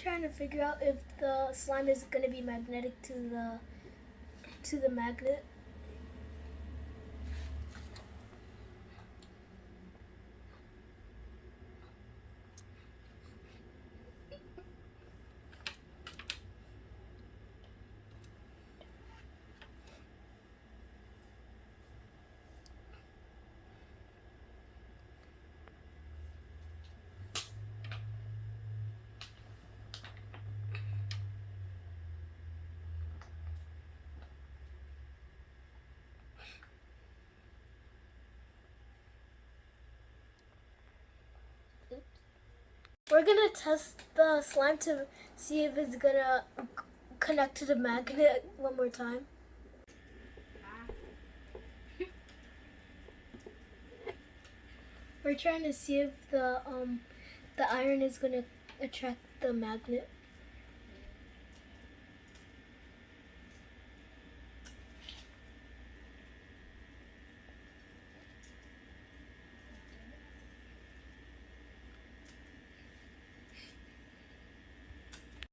trying to figure out if the slime is going to be magnetic to the magnet. We're gonna test the slime to see if it's gonna connect to the magnet one more time. We're trying to see if the iron is gonna attract the magnet.